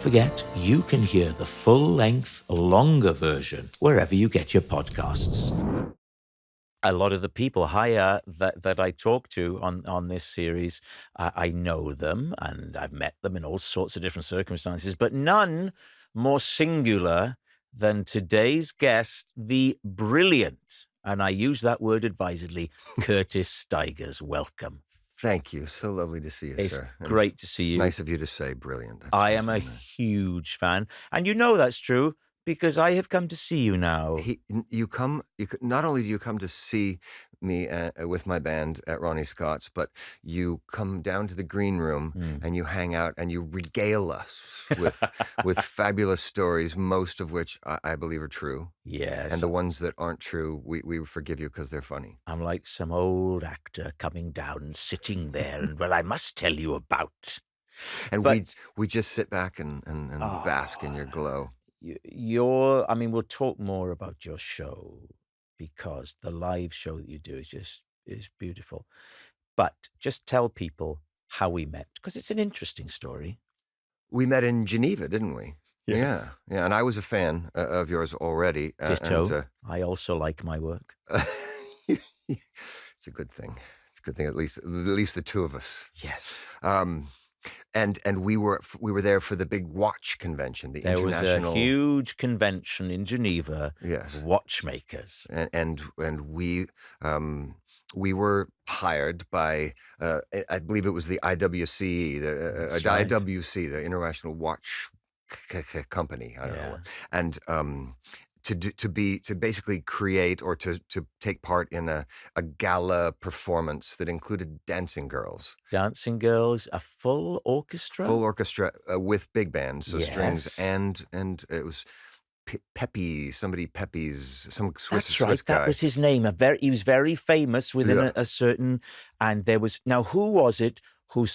forget, you can hear the full-length, longer version wherever you get your podcasts. A lot of the people that I talk to on this series, I know them and I've met them in all sorts of different circumstances, but none more singular than today's guest, the brilliant, and I use that word advisedly, Curtis Stigers. Welcome. Thank you. So lovely to see you, It's sir. And great to see you. nice of you to say brilliant. I am a huge fan. And you know that's true because I have come to see you now. Not only do you come to see me with my band at Ronnie Scott's, but you come down to the green room and you hang out and you regale us with fabulous stories, most of which I believe are true. Yes. And the ones that aren't true, we forgive you because they're funny. I'm like some old actor coming down and sitting there and, well, I must tell you about. And we just sit back and bask in your glow. We'll talk more about your show because the live show that you do is beautiful. But just tell people how we met because it's an interesting story. We met in Geneva, didn't we? Yes. Yeah. And I was a fan of yours already. Ditto. I also like my work. It's a good thing. It's a good thing. At least the two of us. Yes. And we were there for the big watch convention. There was a huge convention in Geneva. Yes. Of watchmakers. And we were hired by I believe it was the IWC, IWC, the International Watch Company. I don't know. And to basically create or to take part in a gala performance that included dancing girls, a full orchestra with big bands, so strings and it was Pepe's, some Swiss guy. That was his name. He was very famous within a certain, and there was, now who was it who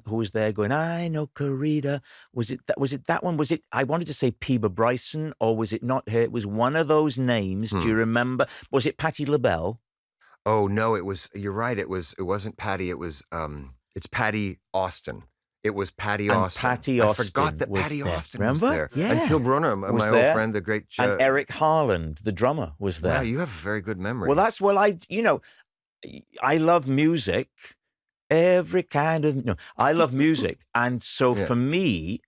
was there going, I know Corrida? Was it that one? Was it, I wanted to say Peeba Bryson, or was it not her? It was one of those names. Do you remember? Was it Patti LaBelle? Oh no, you're right. It wasn't Patti. It's Patty Austin. It was Patty Austin. I forgot that Patty Austin was there. Yeah. And Till Brunner, my old friend, the great... and Eric Harland, the drummer, was there. Wow, you have a very good memory. Well, I love music. Every kind of... I love music. And so for me,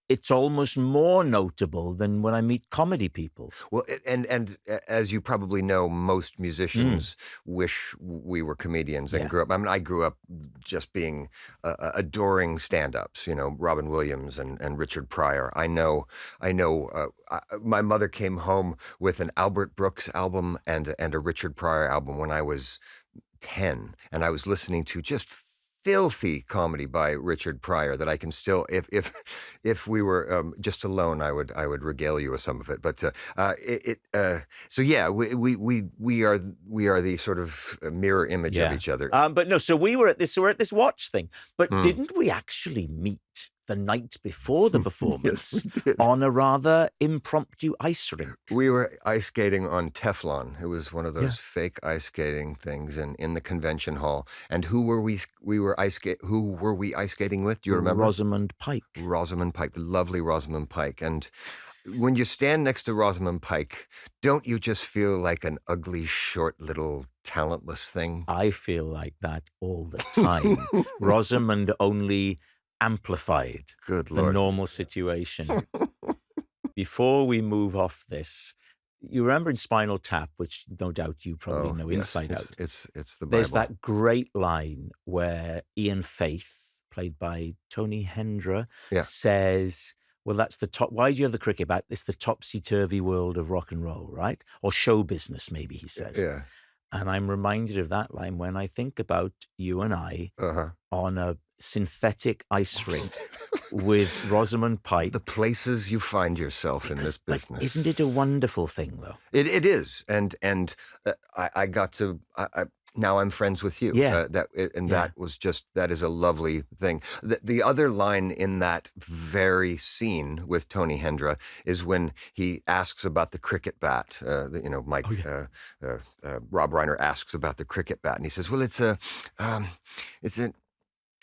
it's almost more notable than when I meet comedy people. Well, and as you probably know, most musicians wish we were comedians and grew up. I mean, I grew up just being adoring stand-ups. Robin Williams and Richard Pryor. I know. My mother came home with an Albert Brooks album and a Richard Pryor album when I was 10, and I was listening to just filthy comedy by Richard Pryor that I can still, if we were just alone, I would regale you with some of it. But so yeah, we are the sort of mirror image of each other. But no, so we're at this watch thing. But didn't we actually meet the night before the performance on a rather impromptu ice rink? We were ice skating on Teflon. It was one of those fake ice skating things in the convention hall. And who were we ice skating with? Do you remember? Rosamund Pike, the lovely Rosamund Pike. And when you stand next to Rosamund Pike, don't you just feel like an ugly, short, little talentless thing? I feel like that all the time. Rosamund only amplified the normal situation. Before we move off this, you remember in Spinal Tap, which no doubt you probably know inside out. It's the Bible. There's that great line where Ian Faith, played by Tony Hendra, says, well, that's the top. Why do you have the cricket bat? It's the topsy-turvy world of rock and roll, right? Or show business, maybe he says. Yeah. And I'm reminded of that line when I think about you and I on a synthetic ice rink with Rosamund Pike. The places you find yourself in this business. Isn't it a wonderful thing, though? It is. And I got to... now I'm friends with you. Yeah. That is a lovely thing. The other line in that very scene with Tony Hendra is when he asks about the cricket bat. Mike, Rob Reiner asks about the cricket bat, and he says, "Well, it's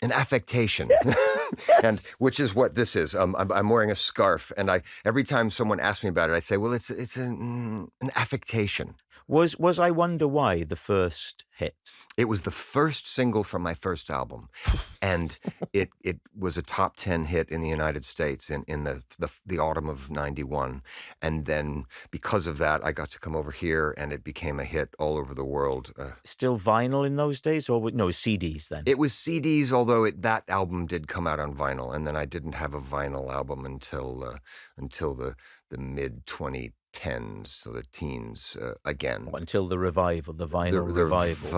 an An affectation, Yes. and which is what this is. I'm wearing a scarf, and every time someone asks me about it, I say, "Well, it's an affectation." Was I Wonder Why the first hit? It was the first single from my first album, and it was a top 10 hit in the United States in the autumn of '91, and then because of that, I got to come over here, and it became a hit all over the world. Still vinyl in those days, or no CDs then? It was CDs, although that album did come out on vinyl, and then I didn't have a vinyl album until the mid 2010s, so the teens again. Until the revival, the vinyl revival.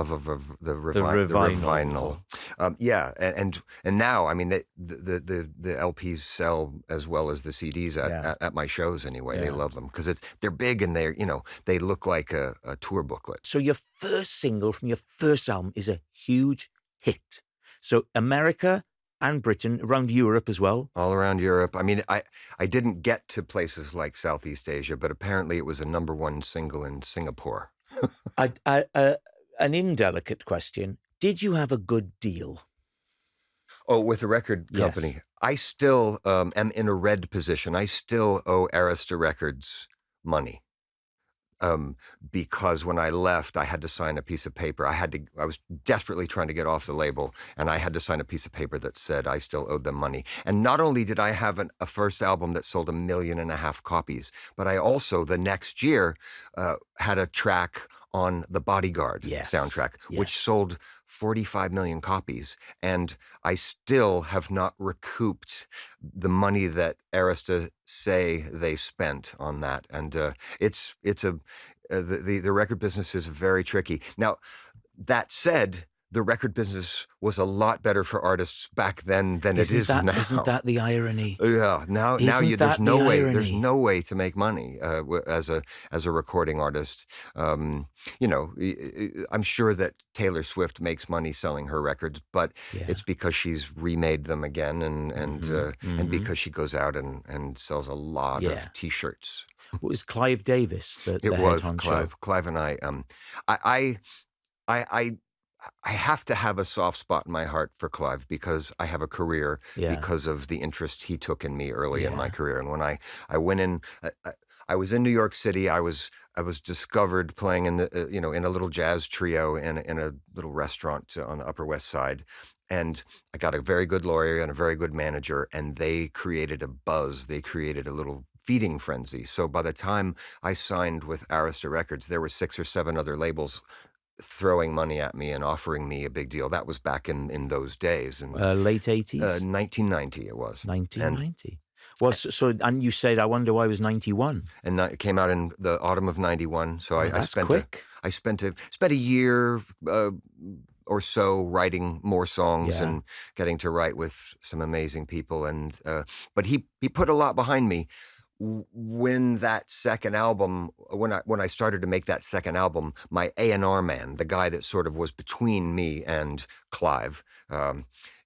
The revival. revinyl. Yeah, and now, I mean, the LPs sell as well as the CDs at my shows anyway. They love them because they're big and they look like a tour booklet. So your first single from your first album is a huge hit. So America and Britain, around Europe as well. All around Europe. I mean, I didn't get to places like Southeast Asia, but apparently it was a #1 single in Singapore. An indelicate question. Did you have a good deal? Oh, with the record company. Yes. I still am in a red position. I still owe Arista Records money. Because when I left, I had to sign a piece of paper. I was desperately trying to get off the label, and I had to sign a piece of paper that said I still owed them money. And not only did I have a first album that sold 1.5 million copies, but I also, the next year, had a track on the Bodyguard soundtrack, which sold 45 million copies. And I still have not recouped the money that Arista say they spent on that. And the record business is very tricky. Now, that said, the record business was a lot better for artists back then than it is now. Isn't that the irony? Yeah. Now there's no way to make money as a recording artist. I'm sure that Taylor Swift makes money selling her records, but it's because she's remade them again and because she goes out and sells a lot of T-shirts. Was Clive Davis the It head was honcho? Clive and I have to have a soft spot in my heart for Clive because I have a career because of the interest he took in me early in my career. And when I went in, I was in New York City. I was discovered playing in in a little jazz trio in a little restaurant on the Upper West Side. And I got a very good lawyer and a very good manager, and they created a buzz. They created a little feeding frenzy. So by the time I signed with Arista Records, there were 6 or 7 other labels throwing money at me and offering me a big deal. That was back in those days. And Late 80s? 1990 it was. 1990. And you said I Wonder Why was 91. And it came out in the autumn of '91. So I spent quick. I spent a year or so writing more songs and getting to write with some amazing people. And but he put a lot behind me. When that second album, when I started to make that second album, my A&R man, the guy that sort of was between me and Clive,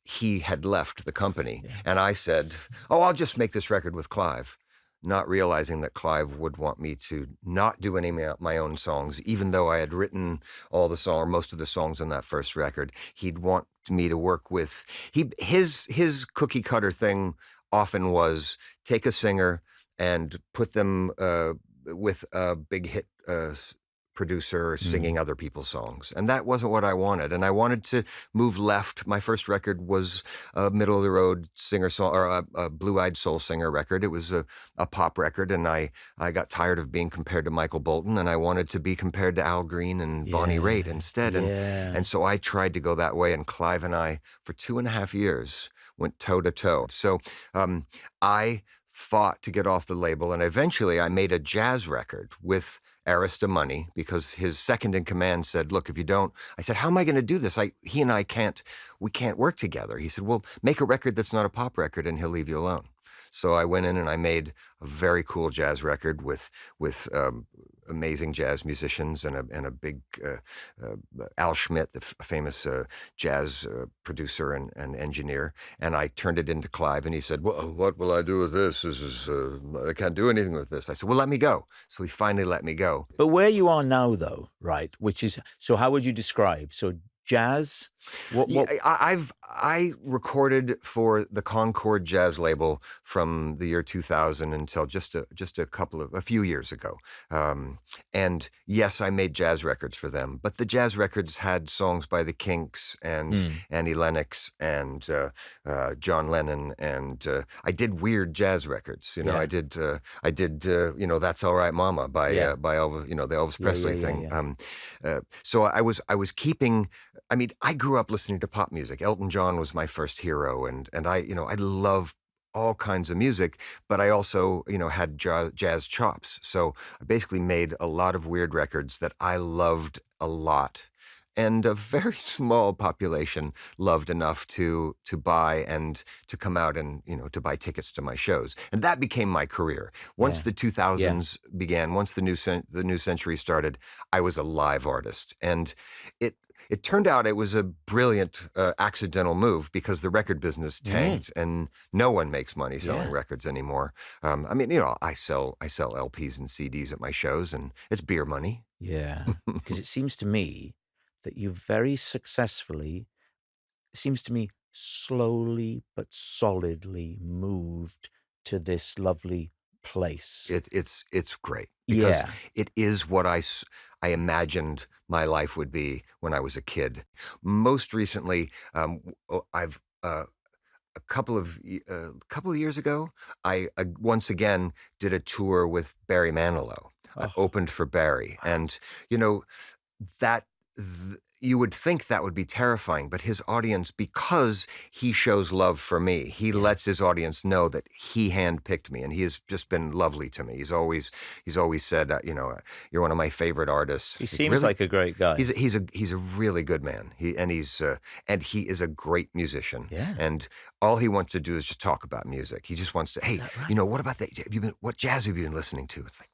he had left the company. And I said, "Oh, I'll just make this record with Clive," not realizing that Clive would want me to not do any of my own songs, even though I had written all the songs, or most of the songs on that first record. He'd want me to work with his cookie cutter thing often was take a singer and put them with a big hit producer singing other people's songs. And that wasn't what I wanted. And I wanted to move left. My first record was a middle-of-the-road singer-song or a blue-eyed soul singer record. It was a pop record, and I got tired of being compared to Michael Bolton, and I wanted to be compared to Al Green and Bonnie Raitt instead. And so I tried to go that way, and Clive and I, for 2.5 years, went toe-to-toe. So I fought to get off the label, and eventually I made a jazz record with Arista money because his second in command said, "Look, if you don't," I said, "How am I going to do this? He and I can't work together." He said, "Well, make a record that's not a pop record and he'll leave you alone." So I went in and I made a very cool jazz record with amazing jazz musicians and a big Al Schmidt, the famous jazz producer and engineer. And I turned it into Clive, and he said, "Well, what will I do with this? This is I can't do anything with this." I said, "Well, let me go." So he finally let me go. But where you are now, though, right, which is, so how would you describe? So jazz? Yeah, What? I recorded for the Concord Jazz label from the year 2000 until just a few years ago. And yes, I made jazz records for them, but the jazz records had songs by the Kinks and Annie Lennox and John Lennon, and I did weird jazz records. You know, Yeah. I did you know, That's All Right Mama by Elvis, you know, the Elvis Presley thing. So I was keeping. I mean, I grew up listening to pop music. Elton John was my first hero, and I, you know, I love all kinds of music, but I also, you know, had jazz chops. So I basically made a lot of weird records that I loved a lot. And a very small population loved enough to buy and to come out and, you know, to buy tickets to my shows. And that became my career. Once the 2000s began, once the new century started, I was a live artist. And it turned out it was a brilliant accidental move, because the record business tanked and no one makes money selling records anymore. I mean, you know, I sell LPs and CDs at my shows, and it's beer money. Yeah, because it seems to me that you very successfully, seems to me, slowly but solidly moved to this lovely place. It's great, because Yeah. it is what I imagined my life would be when I was a kid. Most recently, I've a couple of years ago, I once again did a tour with Barry Manilow. I Oh, opened for Barry, and you know that you would think that would be terrifying, but his audience, because he shows love for me, he lets his audience know that he handpicked me, and he has just been lovely to me. He's always said, you know, you're one of my favorite artists. he Like, seems really? like a great guy. He's a really good man. He is a great musician. Yeah. And all he wants to do is just talk about music. He just wants to, hey, that right? you know, what about that? What jazz have you been listening to? It's like,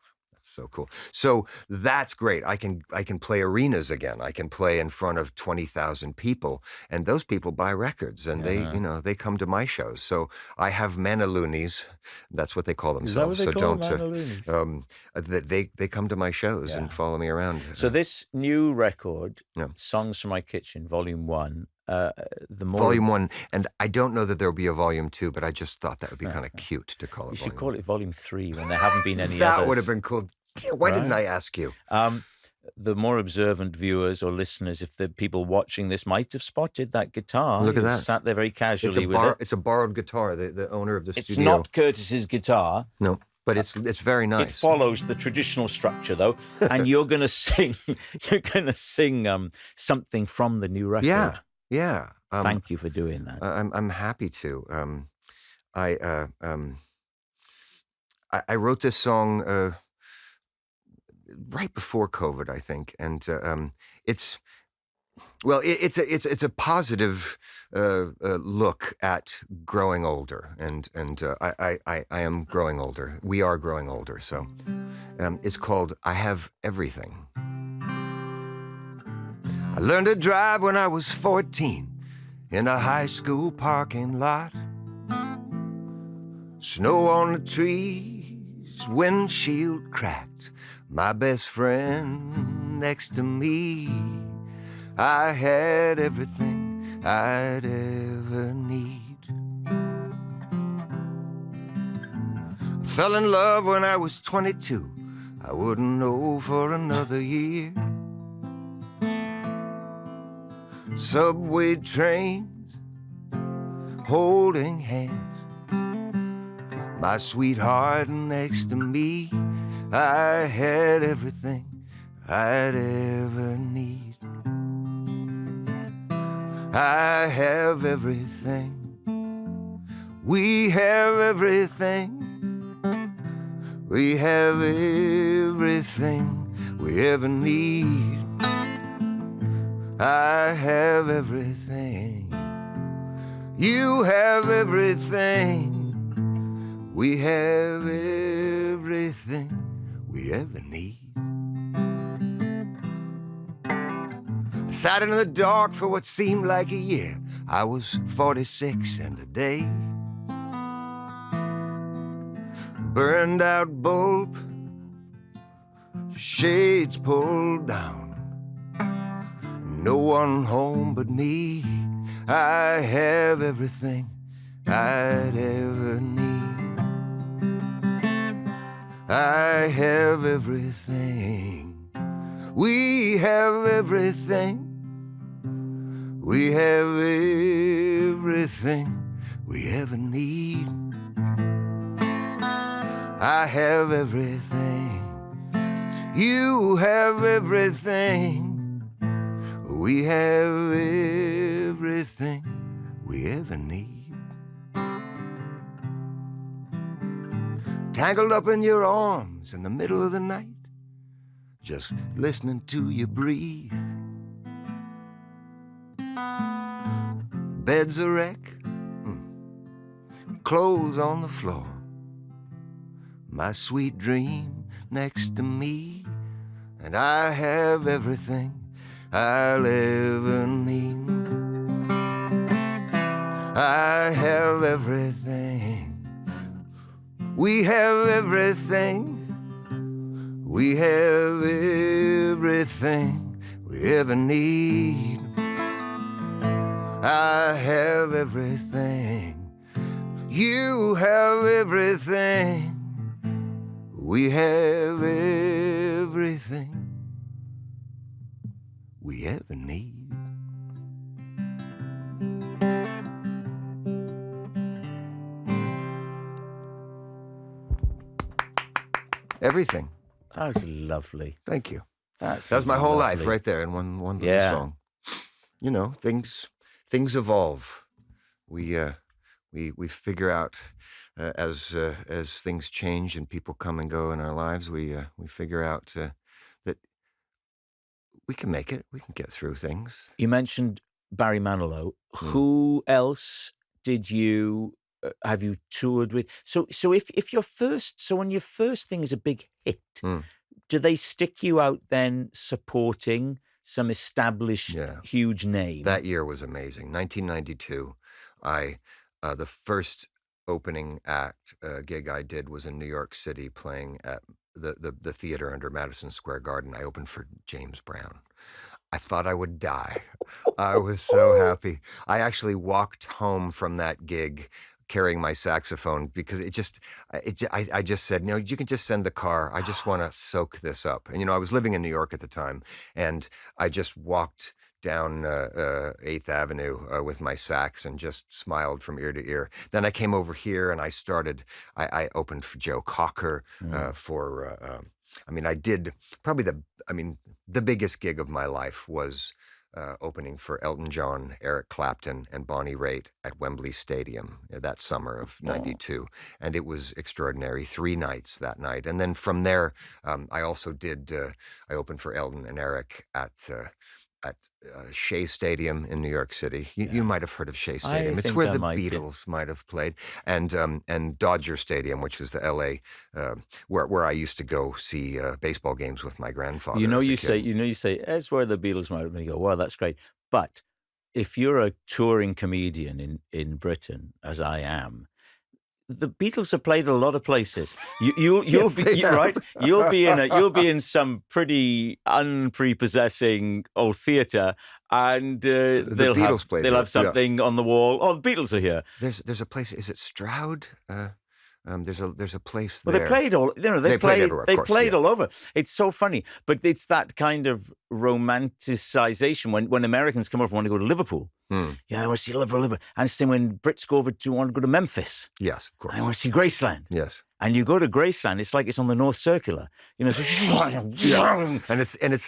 so cool. So that's great. I can play arenas again. I can play in front of 20,000 people, and those people buy records, and they, you know, they come to my shows. So I have Maniloonies. That's what they call Is that what themselves. they So call don't them, they come to my shows and follow me around. So this new record, Yeah. Songs from My Kitchen, Volume 1, the more Volume 1, and I don't know that there'll be a Volume 2, but I just thought that would be kind of cute to call it. you should Volume call it Volume 3 when there haven't been any That others. would have been cool. Why didn't I ask you? The more observant viewers or listeners, if the people watching this, might have spotted that guitar. Look at You that. Sat there very casually with it. It's a borrowed guitar. The owner of the It's studio. not Curtis's guitar. No, but it's very It nice. follows the traditional structure, though, and you're going to sing. You're going to sing something from the new record. Yeah. Thank you for doing that. I'm happy to. I wrote this song right before COVID, I think, and it's a positive look at growing older, and I am growing older. We are growing older, so it's called "I Have Everything." I learned to drive when I was 14 in a high school parking lot. Snow on the trees, windshield cracked. My best friend next to me. I had everything I'd ever need. I fell in love when I was 22. I wouldn't know for another year. Subway trains, holding hands. My sweetheart next to me. I had everything I'd ever need. I have everything. We have everything. We have everything we ever need. I have everything. You have everything. We have everything we ever need. I sat in the dark for what seemed like a year. I was 46 and a day. Burned out bulb, shades pulled down. no one home but me. I have everything I'd ever need. I have everything. We have everything. We have everything we ever need. I have everything. You have everything. We have everything we ever need. Tangled up in your arms in the middle of the night, just listening to you breathe. Bed's a wreck, clothes on the floor. My sweet dream next to me, and I have everything I'll ever need. I have everything. We have everything. We have everything we ever need. I have everything. You have everything. We have everything we ever need. Everything. That was lovely. Thank you. That was my whole life right there in one little song. You know, things evolve. We figure out as things change and people come and go in our lives. We figure out that we can make it. We can get through things. You mentioned Barry Manilow. Who else did you have you toured with? So if your first, so when your first thing is a big hit, do they stick you out then supporting some established huge name? That year was amazing. 1992. The first opening act gig I did was in New York City, playing at the theater under Madison Square Garden. I opened for James Brown. I thought I would die. I was so happy. I actually walked home from that gig carrying my saxophone because I just said, no, you can just send the car. I just want to soak this up. And, I was living in New York at the time, and I just walked down 8th Avenue with my sax and just smiled from ear to ear. Then I came over here and I opened for Joe Cocker I did probably the biggest gig of my life was opening for Elton John, Eric Clapton, and Bonnie Raitt at Wembley Stadium that summer of '92. And it was extraordinary, 3 nights that night. And then from there, I also I opened for Elton and Eric at Shea Stadium in New York City. You might have heard of Shea Stadium. It's where the Beatles might have played, and Dodger Stadium, which was the LA where I used to go see baseball games with my grandfather. You say that's where the Beatles might have. And you go, wow, that's great. But if you're a touring comedian in Britain, as I am, the Beatles have played a lot of places. You'll be in some pretty unprepossessing old theater, and they'll have something on the wall. Oh, the Beatles are here. There's a place. Is it Stroud? There's a place there. Well, they played all. They played everywhere. They played all over. It's so funny, but it's that kind of romanticization when Americans come over and want to go to Liverpool. Yeah, I want to see Liverpool. And same when Brits go over to want to go to Memphis. Yes, of course. I want to see Graceland. Yes. And you go to Graceland, it's like it's on the North Circular. And it's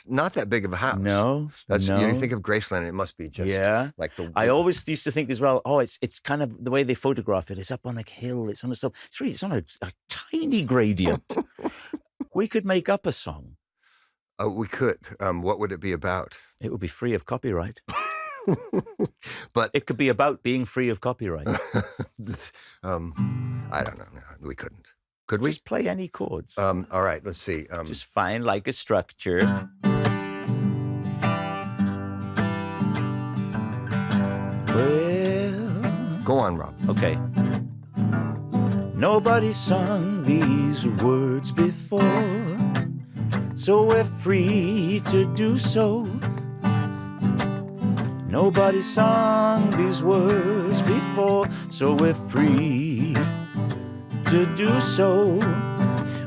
not that big of a house. No. You think of Graceland, it must be just like the. I always used to think as well. Oh, it's kind of the way they photograph it. It's up on a hill. It's on a slope. It's on a tiny gradient. We could make up a song. Oh, we could. What would it be about? It would be free of copyright. But it could be about being free of copyright. I don't know. No, we couldn't. Could we? Just play any chords. All right, let's see. Just find like a structure. Well... Go on, Rob. Okay. Nobody sung these words before, so we're free to do so. Nobody sung these words before, so we're free to do so.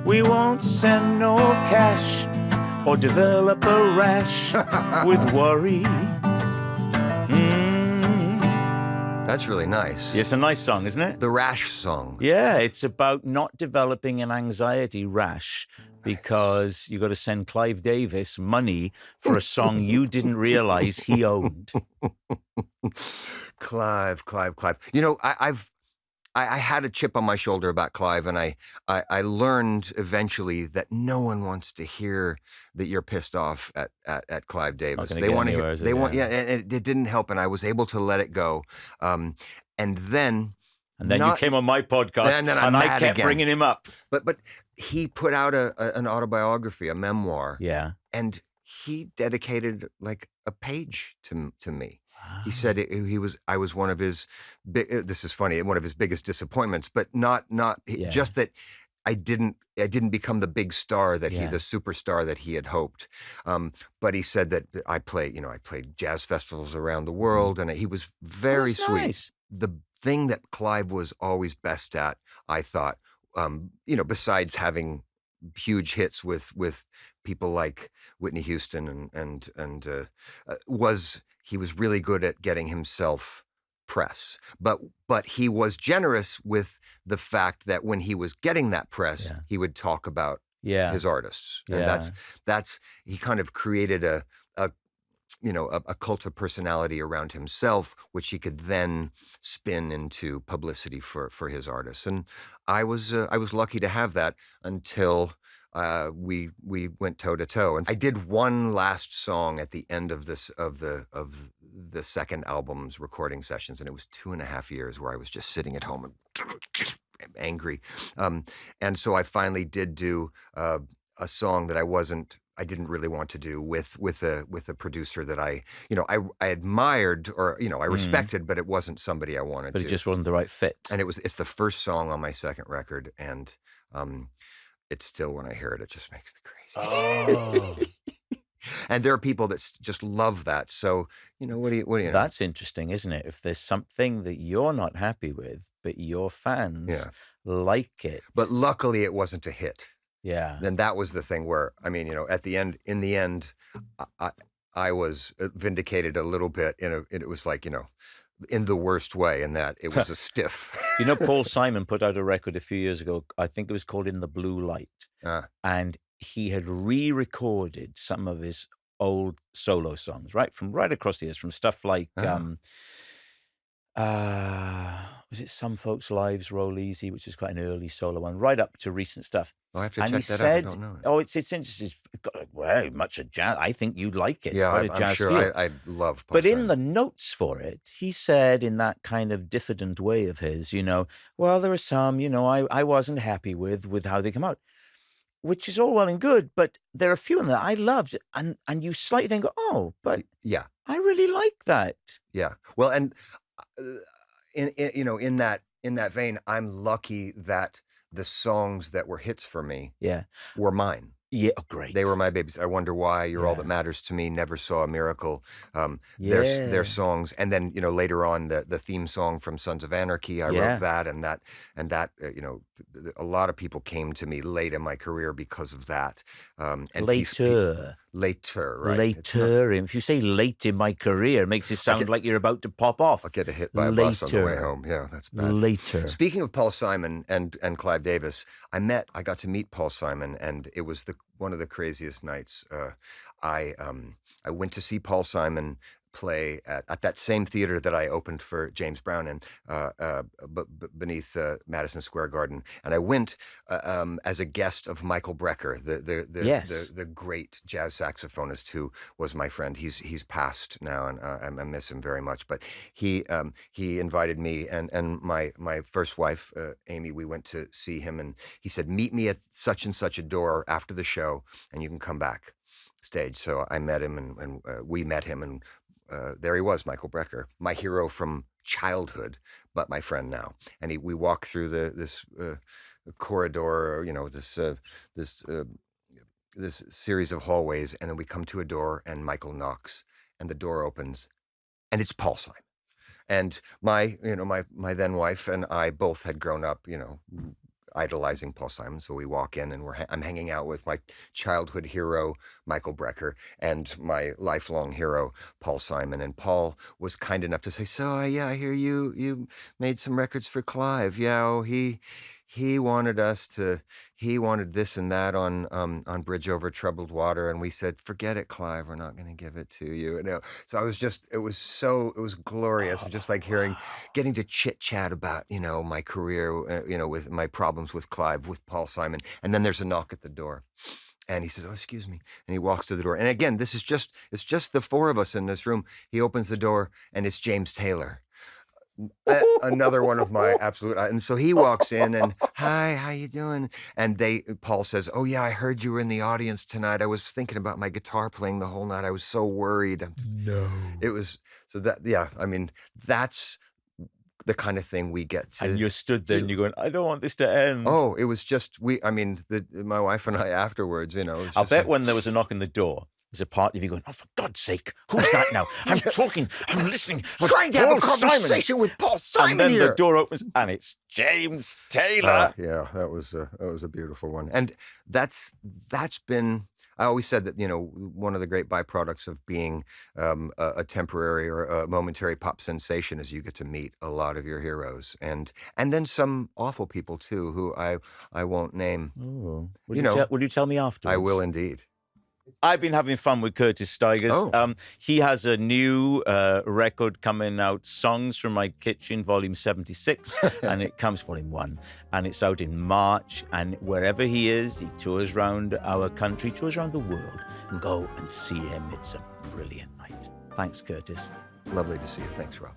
We won't send no cash or develop a rash with worry. That's really nice. It's a nice song, isn't it? The Rash song. Yeah, it's about not developing an anxiety rash because you got to send Clive Davis money for a song you didn't realize he owned. Clive. You know, I had a chip on my shoulder about Clive, and I learned eventually that no one wants to hear that you're pissed off at Clive Davis. They want to hear. They want, yeah, and it didn't help, and I was able to let it go. And then you came on my podcast, and I kept bringing him up. But he put out an autobiography, a memoir. Yeah, and he dedicated like a page to me. He said I was one of his this is funny, one of his biggest disappointments, but not just that I didn't become the big star that the superstar that he had hoped. But he said that I played jazz festivals around the world, and he was very sweet. Nice. The thing that Clive was always best at, I thought, besides having huge hits with people like Whitney Houston and was he was really good at getting himself press, but he was generous with the fact that when he was getting that press, he would talk about his artists, and that's he kind of created a cult of personality around himself, which he could then spin into publicity for his artists. And I was lucky to have that until we went toe to toe. And I did one last song at the end of the second album's recording sessions, and it was 2.5 years where I was just sitting at home and just angry. And so I finally did do a song that I didn't really want to do with a producer that I admired or I respected, but it wasn't somebody I wanted to. But it just wasn't the right fit. And it's the first song on my second record, and it's still, when I hear it, it just makes me crazy. Oh. And there are people that just love that. So what do you know? That's interesting, isn't it? If there's something that you're not happy with, but your fans like it. But luckily, it wasn't a hit. Yeah. Then that was the thing where, in the end, I was vindicated a little bit. It was like, in the worst way, in that it was a stiff. Paul Simon put out a record a few years ago. I think it was called In the Blue Light. And he had re-recorded some of his old solo songs, from right across the years, from stuff like, was it Some Folks' Lives Roll Easy, which is quite an early solo one, right up to recent stuff. I have to check that out. I don't know it. Oh, it's interesting. It's got very much a jazz. I think you'd like it. Yeah, I'm sure. I love Paul Simon. In the notes for it, he said in that kind of diffident way of his, well, there are some, I wasn't happy with how they come out, which is all well and good, but there are a few in there I loved, and you slightly think, oh, but I really like that. Yeah. Well, and in that vein, I'm lucky that the songs that were hits for me were mine. Yeah, great. They were my babies. I Wonder Why, You're All That Matters to Me, Never Saw a Miracle. Their songs, and then later on the theme song from Sons of Anarchy. I wrote that, and that a lot of people came to me late in my career because of that. And later, right? Later. If you say late in my career, it makes it sound like you're about to pop off. I'll get hit by a bus on the way home. Yeah, that's bad. Later. Speaking of Paul Simon and Clive Davis, I got to meet Paul Simon, and it was one of the craziest nights. I went to see Paul Simon play at that same theater that I opened for James Brown in, beneath Madison Square Garden, and I went as a guest of Michael Brecker, the great jazz saxophonist who was my friend. He's passed now, and I miss him very much. But he invited me and my first wife Amy. We went to see him, and he said, "Meet me at such and such a door after the show, and you can come back stage." So I met him, and we met him, and there he was, Michael Brecker, my hero from childhood, but my friend now. And we walk through this corridor, this series of hallways, and then we come to a door, and Michael knocks, and the door opens, and it's Paul Simon. And my then wife and I both had grown up, idolizing Paul Simon. So we walk in and I'm hanging out with my childhood hero, Michael Brecker, and my lifelong hero, Paul Simon. And Paul was kind enough to say, so yeah, I hear you made some records for Clive. Yeah, oh, he wanted this and that on Bridge Over Troubled Water. And we said, forget it, Clive, we're not going to give it to you. So it was glorious. Just like getting to chit chat about, my career, with my problems with Clive, with Paul Simon. And then there's a knock at the door. And he says, oh, excuse me. And he walks to the door. And again, it's just the four of us in this room. He opens the door and it's James Taylor. Another one of my absolute, and so he walks in and, hi, how you doing? And Paul says, oh yeah, I heard you were in the audience tonight. I was thinking about my guitar playing the whole night. I was so worried. No. It was, so that, yeah, I mean, that's the kind of thing we get to. And you stood there and you're going, I don't want this to end. Oh, it was just, my wife and I afterwards, I'll bet when there was a knock on the door, there's a part of you going, oh, for God's sake, who's that now? I'm talking, I'm listening. Trying to have a conversation with Paul Simon and then here. The door opens and it's James Taylor. Yeah, that was a beautiful one. And that's been, I always said that, one of the great byproducts of being a temporary or a momentary pop sensation is you get to meet a lot of your heroes and then some awful people too, who I won't name. Oh. Will you tell me afterwards? I will indeed. I've been having fun with Curtis Stigers. Oh. He has a new record coming out, Songs from My Kitchen, Volume 76, and it comes Volume 1, and it's out in March. And wherever he is, he tours around our country, tours around the world. Go and see him. It's a brilliant night. Thanks, Curtis. Lovely to see you. Thanks, Rob.